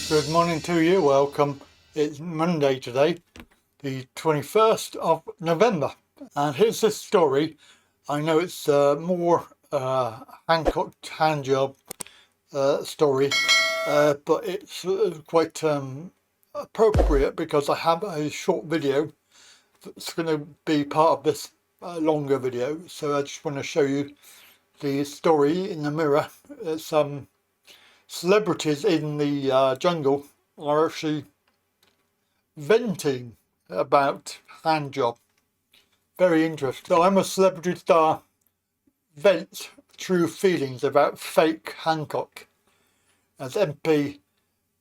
Good morning to you, welcome. It's Monday today, the 21st of November. And here's this story. I know it's more Hancock Handjob story, but it's quite appropriate because I have a short video that's going to be part of this longer video. So I just want to show you the story in the mirror. It's celebrities in the jungle are actually venting about Handjob. Very interesting. So I'm a celebrity star vents true feelings about fake Hancock as MP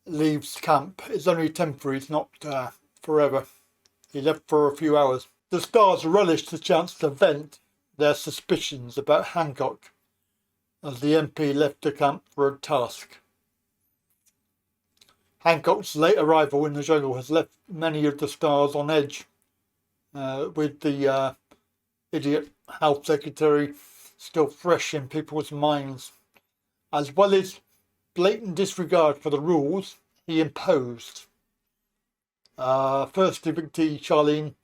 leaves camp. It's only temporary, it's not forever. He left for a few hours. The stars relished the chance to vent their suspicions about Hancock as the MP left the camp for a task. Hancock's late arrival in the jungle has left many of the stars on edge, with the idiot health secretary still fresh in people's minds, as well as blatant disregard for the rules he imposed. First evictee Charlene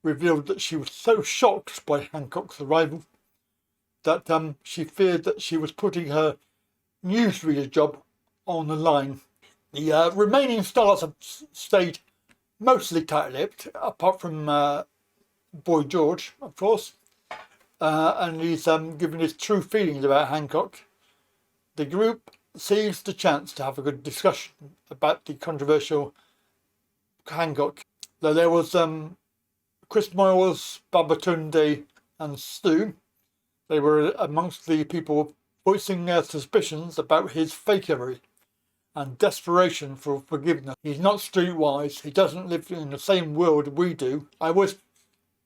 revealed that she was so shocked by Hancock's arrival that she feared that she was putting her newsreader job on the line. The remaining stars have stayed mostly tight-lipped, apart from Boy George, of course, and he's given his true feelings about Hancock. The group seized the chance to have a good discussion about the controversial Hancock. Though there was Chris Moyles, Babatunde and Stu. They were amongst the people voicing their suspicions about his fakery and desperation for forgiveness. He's not streetwise. He doesn't live in the same world we do. I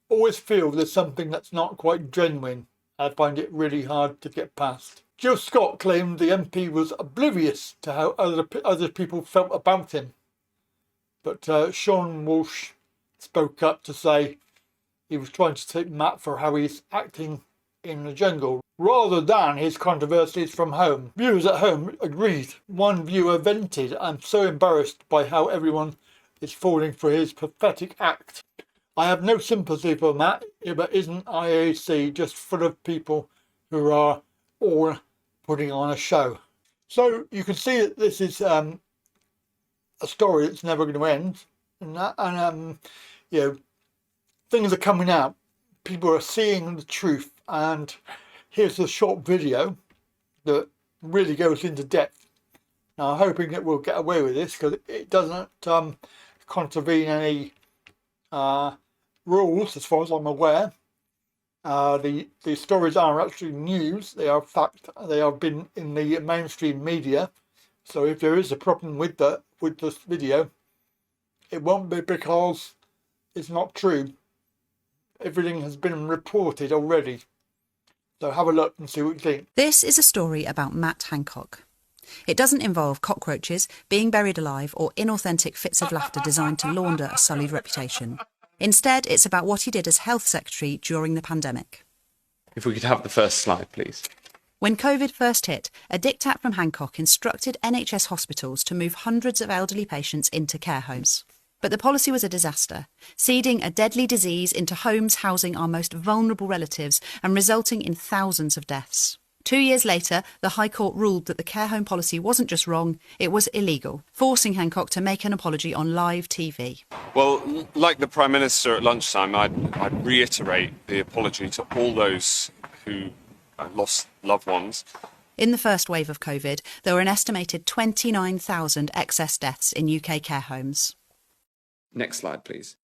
always feel there's something that's not quite genuine. I find it really hard to get past. Jill Scott claimed the MP was oblivious to how other people felt about him. But Sean Walsh spoke up to say he was trying to take Matt for how he's acting in the jungle, rather than his controversies from home. Viewers at home agreed. One viewer vented, "I'm so embarrassed by how everyone is falling for his pathetic act. I have no sympathy for Matt, but isn't IAC just full of people who are all putting on a show?" So you can see that this is a story that's never going to end, and you know, things are coming out. People are seeing the truth, and here's a short video that really goes into depth. Now, I'm hoping that we'll get away with this because it doesn't contravene any rules, as far as I'm aware. The stories are actually news. They are fact. They have been in the mainstream media. So if there is a problem with this video, it won't be because it's not true. Everything has been reported already. So have a look and see what you think. This is a story about Matt Hancock. It doesn't involve cockroaches, being buried alive, or inauthentic fits of laughter designed to launder a sullied reputation. Instead, it's about what he did as health secretary during the pandemic. If we could have the first slide, please. When COVID first hit, a diktat from Hancock instructed NHS hospitals to move hundreds of elderly patients into care homes. But the policy was a disaster, seeding a deadly disease into homes housing our most vulnerable relatives and resulting in thousands of deaths. 2 years later, the High Court ruled that the care home policy wasn't just wrong, it was illegal, forcing Hancock to make an apology on live TV. Well, like the Prime Minister at lunchtime, I'd reiterate the apology to all those who lost loved ones. In the first wave of COVID, there were an estimated 29,000 excess deaths in UK care homes. Next slide, please.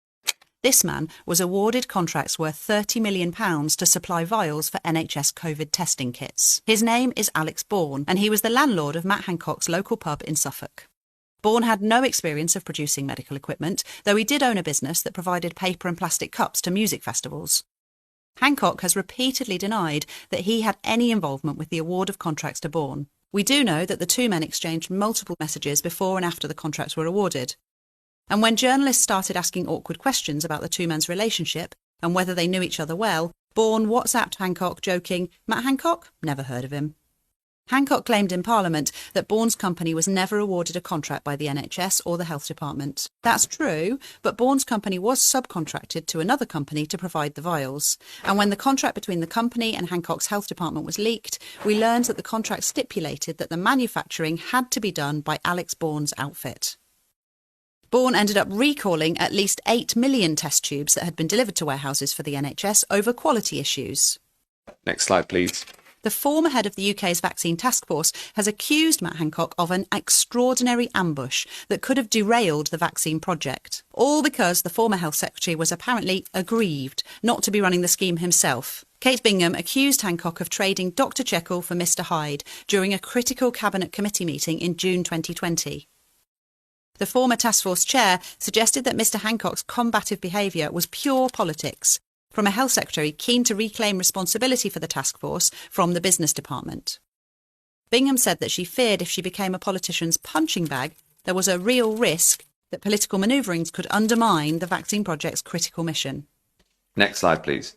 This man was awarded contracts worth £30 million to supply vials for NHS COVID testing kits. His name is Alex Bourne, and he was the landlord of Matt Hancock's local pub in Suffolk. Bourne had no experience of producing medical equipment, though he did own a business that provided paper and plastic cups to music festivals. Hancock has repeatedly denied that he had any involvement with the award of contracts to Bourne. We do know that the two men exchanged multiple messages before and after the contracts were awarded. And when journalists started asking awkward questions about the two men's relationship and whether they knew each other well, Bourne WhatsApped Hancock joking, "Matt Hancock? Never heard of him." Hancock claimed in Parliament that Bourne's company was never awarded a contract by the NHS or the Health Department. That's true, but Bourne's company was subcontracted to another company to provide the vials. And when the contract between the company and Hancock's Health Department was leaked, we learned that the contract stipulated that the manufacturing had to be done by Alex Bourne's outfit. Bourne ended up recalling at least 8 million test tubes that had been delivered to warehouses for the NHS over quality issues. Next slide, please. The former head of the UK's vaccine task force has accused Matt Hancock of an extraordinary ambush that could have derailed the vaccine project. All because the former health secretary was apparently aggrieved not to be running the scheme himself. Kate Bingham accused Hancock of trading Dr. Jekyll for Mr. Hyde during a critical cabinet committee meeting in June 2020. The former task force chair suggested that Mr. Hancock's combative behaviour was pure politics, from a health secretary keen to reclaim responsibility for the task force from the business department. Bingham said that she feared if she became a politician's punching bag, there was a real risk that political manoeuvrings could undermine the vaccine project's critical mission. Next slide, please.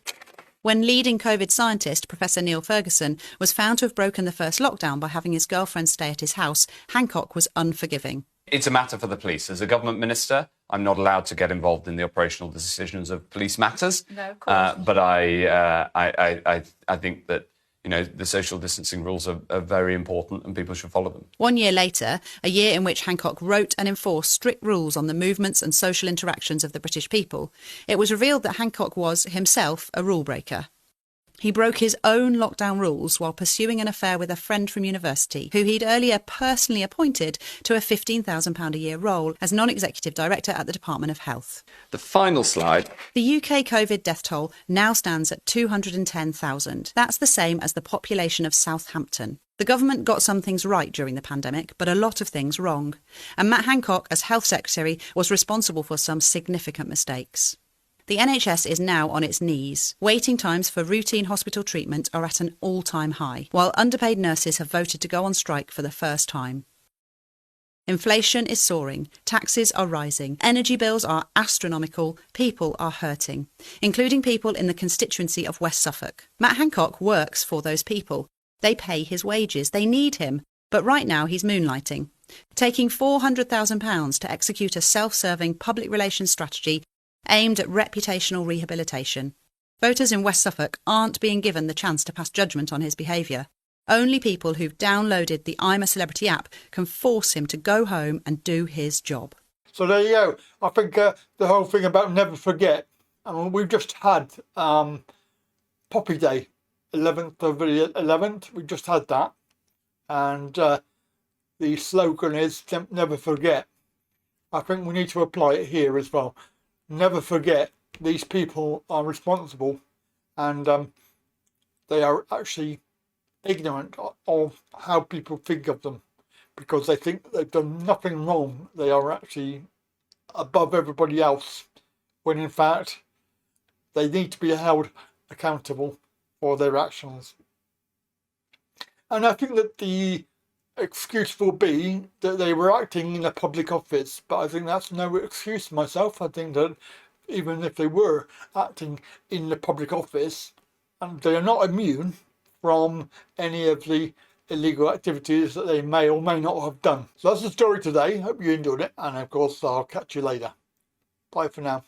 When leading COVID scientist Professor Neil Ferguson was found to have broken the first lockdown by having his girlfriend stay at his house, Hancock was unforgiving. It's a matter for the police. As a government minister, I'm not allowed to get involved in the operational decisions of police matters. No, of course. But I think that the social distancing rules are very important and people should follow them. 1 year later, a year in which Hancock wrote and enforced strict rules on the movements and social interactions of the British people, it was revealed that Hancock was himself a rule breaker. He broke his own lockdown rules while pursuing an affair with a friend from university who he'd earlier personally appointed to a £15,000 a year role as non-executive director at the Department of Health. The final slide. The UK COVID death toll now stands at 210,000. That's the same as the population of Southampton. The government got some things right during the pandemic, but a lot of things wrong. And Matt Hancock, as Health Secretary, was responsible for some significant mistakes. The NHS is now on its knees. Waiting times for routine hospital treatment are at an all-time high, while underpaid nurses have voted to go on strike for the first time. Inflation is soaring, taxes are rising, energy bills are astronomical, people are hurting, including people in the constituency of West Suffolk. Matt Hancock works for those people. They pay his wages, they need him, but right now he's moonlighting, taking £400,000 to execute a self-serving public relations strategy aimed at reputational rehabilitation. Voters in West Suffolk aren't being given the chance to pass judgment on his behaviour. Only people who've downloaded the I'm a Celebrity app can force him to go home and do his job. So there you go. I think the whole thing about never forget. I mean, we've just had Poppy Day, 11th of the 11th. We just had that. And the slogan is never forget. I think we need to apply it here as well. Never forget, these people are responsible and they are actually ignorant of how people think of them because they think they've done nothing wrong. They are actually above everybody else when in fact they need to be held accountable for their actions. And I think that the excuse will be that they were acting in a public office, but I think that's no excuse myself. I think that even if they were acting in the public office, and they are not immune from any of the illegal activities that they may or may not have done. So that's the story today. Hope you enjoyed it, and of course I'll catch you later. Bye for now.